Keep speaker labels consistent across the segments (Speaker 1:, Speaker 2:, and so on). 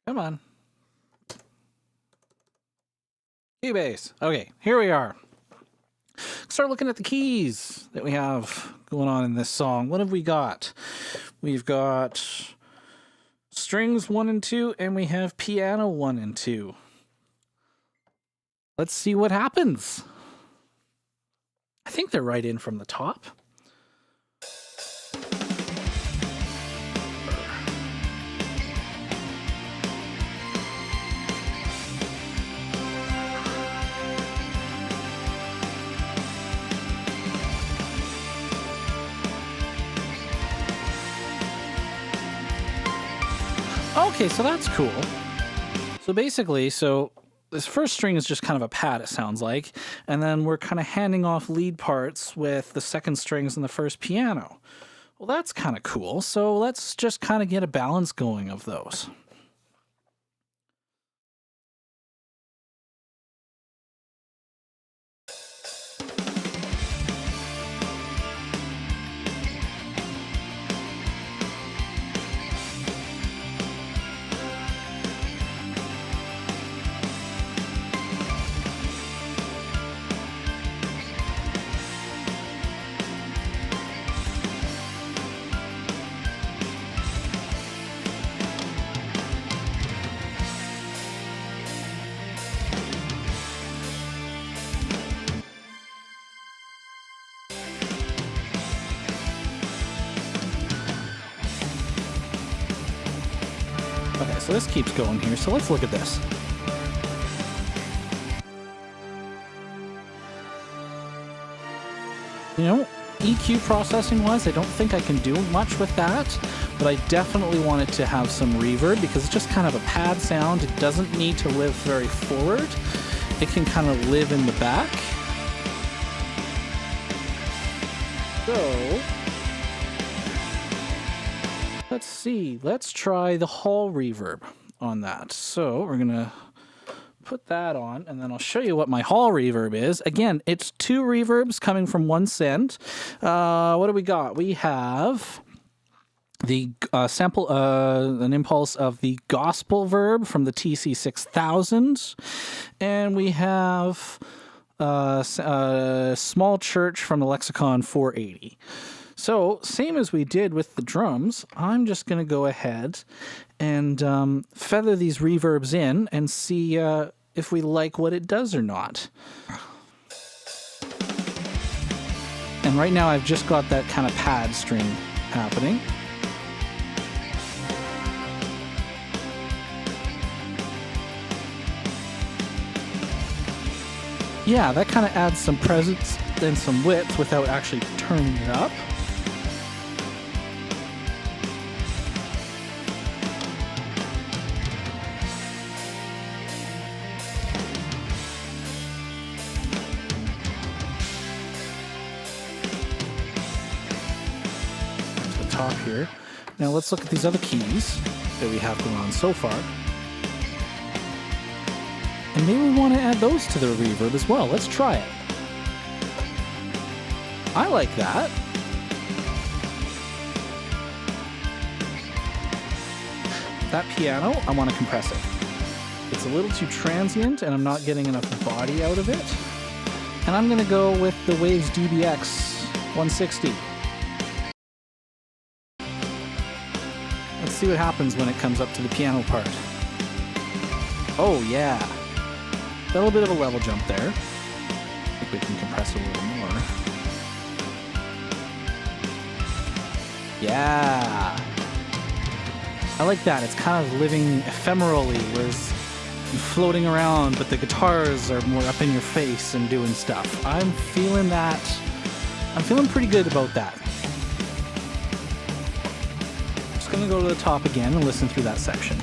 Speaker 1: Come on. Keybase. Okay, here we are. Start looking at the keys that we have going on in this song. What have we got? We've got strings 1 and 2, and we have piano 1 and 2. Let's see what happens. I think they're right in from the top. Okay, so that's cool. So basically, this first string is just kind of a pad, it sounds like, and then we're kind of handing off lead parts with the second strings and the first piano. Well, that's kind of cool. So let's just kind of get a balance going of those. Okay, so this keeps going here, so let's look at this. You know, EQ processing wise, I don't think I can do much with that, but I definitely want it to have some reverb because it's just kind of a pad sound. It doesn't need to live very forward. It can kind of live in the back. So let's see. Let's try the hall reverb on that. So we're going to put that on, and then I'll show you what my hall reverb is. Again, it's 2 reverbs coming from 1 synth. What do we got? We have the sample, an impulse of the gospel verb from the TC6000, and we have small church from the Lexicon 480. So, same as we did with the drums, I'm just going to go ahead and feather these reverbs in and see if we like what it does or not. And right now I've just got that kind of pad string happening. Yeah, that kind of adds some presence and some width without actually turning it up. Top here. Now let's look at these other keys that we have going on so far. And maybe we want to add those to the reverb as well. Let's try it. I like that. That piano, I want to compress it. It's a little too transient and I'm not getting enough body out of it. And I'm going to go with the Waves DBX 160. Let's see what happens when it comes up to the piano part. Oh yeah. A little bit of a level jump there. I think we can compress a little more. Yeah. I like that. It's kind of living ephemerally, whereas you're floating around, but the guitars are more up in your face and doing stuff. I'm feeling that. I'm feeling pretty good about that. Just gonna go to the top again and listen through that section.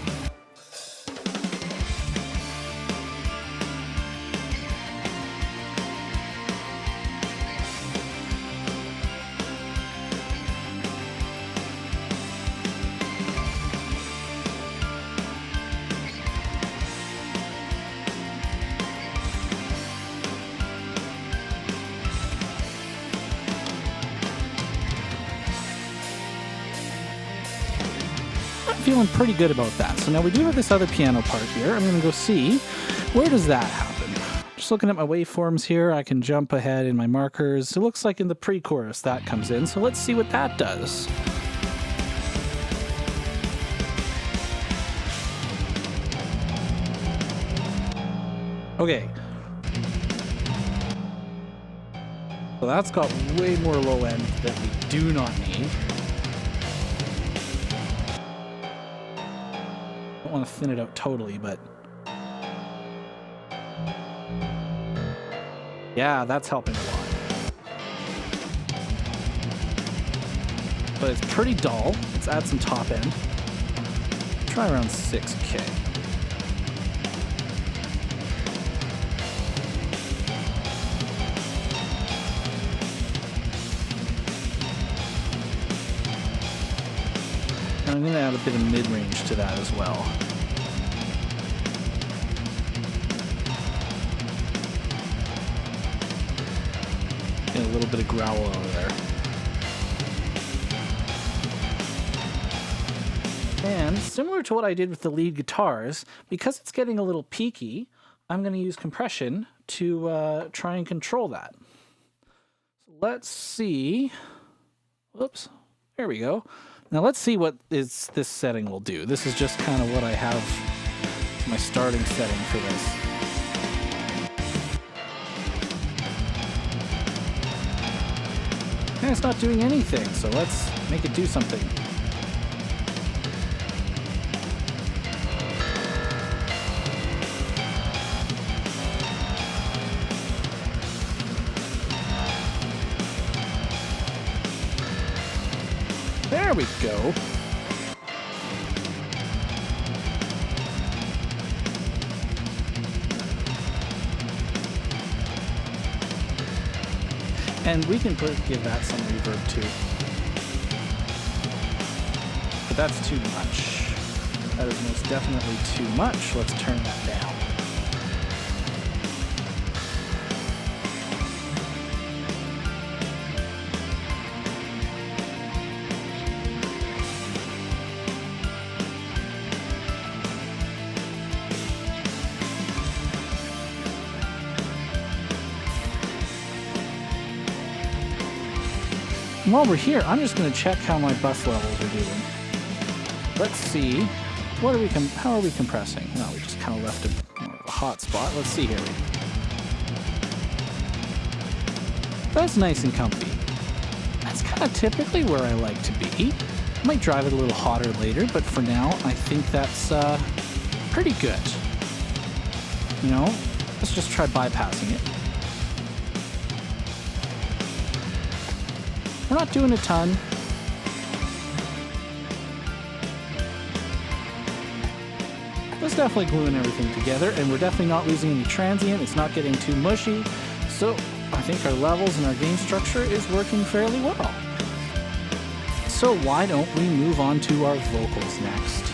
Speaker 1: feeling pretty good about that. So now we do have this other piano part here. I'm going to go see, where does that happen? Just looking at my waveforms here, I can jump ahead in my markers. It looks like in the pre-chorus that comes in, so let's see what that does. Okay. So that's got way more low end that we do not need. Don't want to thin it out totally, but yeah, that's helping a lot. But it's pretty dull. Let's add some top end. Try around 6K. I'm going to add a bit of mid-range to that as well. Get a little bit of growl over there. And similar to what I did with the lead guitars, because it's getting a little peaky, I'm going to use compression to try and control that. So let's see. Whoops. There we go. Now let's see what this setting will do. This is just kind of what I have my starting setting for this. And it's not doing anything, so let's make it do something. There we go. And we can give that some reverb too. But that's too much. That is most definitely too much. Let's turn that down. And while we're here, I'm just going to check how my bus levels are doing. Let's see. How are we compressing? No, we just kind of left more of a hot spot. Let's see here. That's nice and comfy. That's kind of typically where I like to be. I might drive it a little hotter later, but for now, I think that's pretty good. You know, let's just try bypassing it. We're not doing a ton. That's definitely gluing everything together, and we're definitely not losing any transient. It's not getting too mushy. So I think our levels and our gain structure is working fairly well. So why don't we move on to our vocals next?